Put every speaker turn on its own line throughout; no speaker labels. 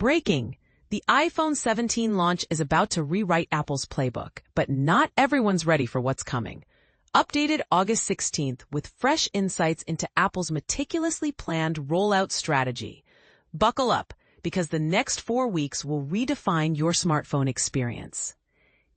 Breaking! The iPhone 17 launch is about to rewrite Apple's playbook, but not everyone's ready for what's coming. Updated August 16th with fresh insights into Apple's meticulously planned rollout strategy. Buckle up, because the next 4 weeks will redefine your smartphone experience.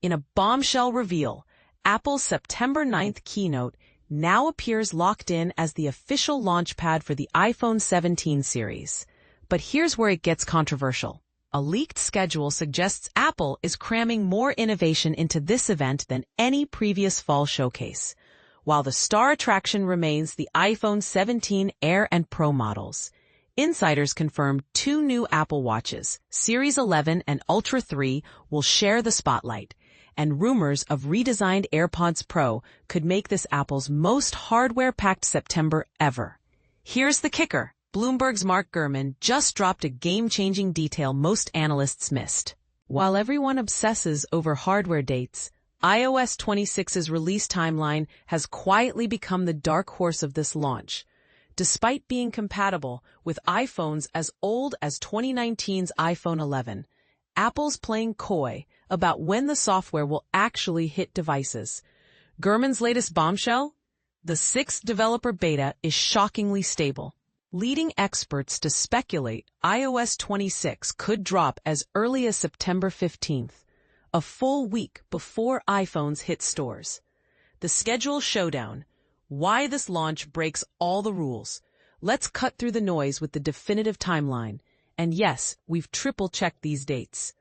In a bombshell reveal, Apple's September 9th keynote now appears locked in as the official launchpad for the iPhone 17 series. But here's where it gets controversial. A leaked schedule suggests Apple is cramming more innovation into this event than any previous fall showcase, while the star attraction remains the iPhone 17 Air and Pro models. Insiders confirmed 2 new Apple Watches, Series 11 and Ultra 3, will share the spotlight, and rumors of redesigned AirPods Pro could make this Apple's most hardware-packed September ever. Here's the kicker. Bloomberg's Mark Gurman just dropped a game-changing detail most analysts missed. While everyone obsesses over hardware dates, iOS 26's release timeline has quietly become the dark horse of this launch. Despite being compatible with iPhones as old as 2019's iPhone 11, Apple's playing coy about when the software will actually hit devices. Gurman's latest bombshell? The 6th developer beta is shockingly stable, leading experts to speculate iOS 26 could drop as early as September 15th, a full week before iPhones hit stores. The schedule showdown. Why this launch breaks all the rules. Let's cut through the noise with the definitive timeline. And yes, we've triple-checked these dates.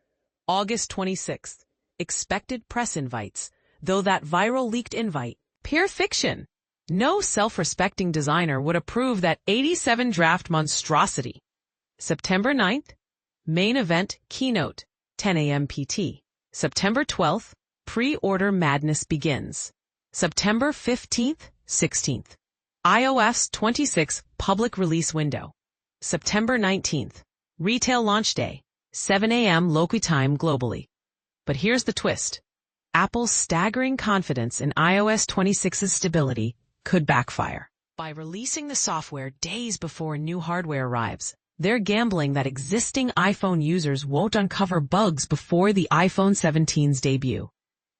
August 26th. Expected press invites, though that viral leaked invite, pure fiction. No self-respecting designer would approve that 87 draft monstrosity. September 9th. Main event keynote, 10 a.m. PT. September 12th. Pre-order madness begins. September 15th. 16th. iOS 26 public release window. September 19th. Retail launch day, 7 a.m. local time globally. But here's the twist. Apple's staggering confidence in iOS 26's stability could backfire. By releasing the software days before new hardware arrives, they're gambling that existing iPhone users won't uncover bugs before the iPhone 17's debut.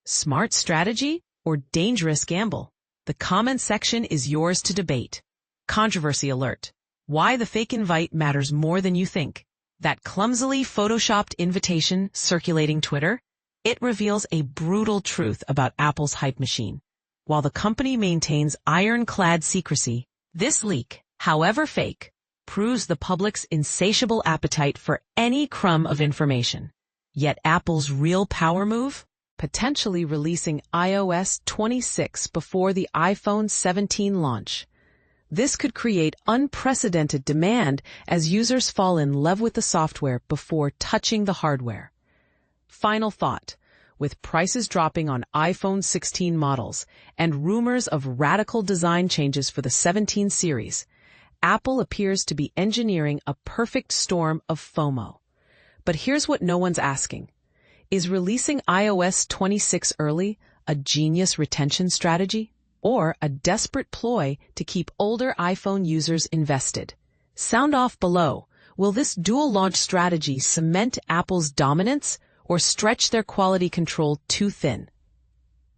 Smart strategy or dangerous gamble? The comment section is yours to debate. Controversy alert. Why the fake invite matters more than you think. That clumsily photoshopped invitation circulating Twitter? It reveals a brutal truth about Apple's hype machine. While the company maintains ironclad secrecy, this leak, however fake, proves the public's insatiable appetite for any crumb of information. Yet Apple's real power move? Potentially releasing iOS 26 before the iPhone 17 launch. This could create unprecedented demand as users fall in love with the software before touching the hardware. Final thought. With prices dropping on iPhone 16 models and rumors of radical design changes for the 17 series, Apple appears to be engineering a perfect storm of FOMO. But here's what no one's asking. Is releasing iOS 26 early a genius retention strategy or a desperate ploy to keep older iPhone users invested? Sound off below. Will this dual launch strategy cement Apple's dominance or stretch their quality control too thin?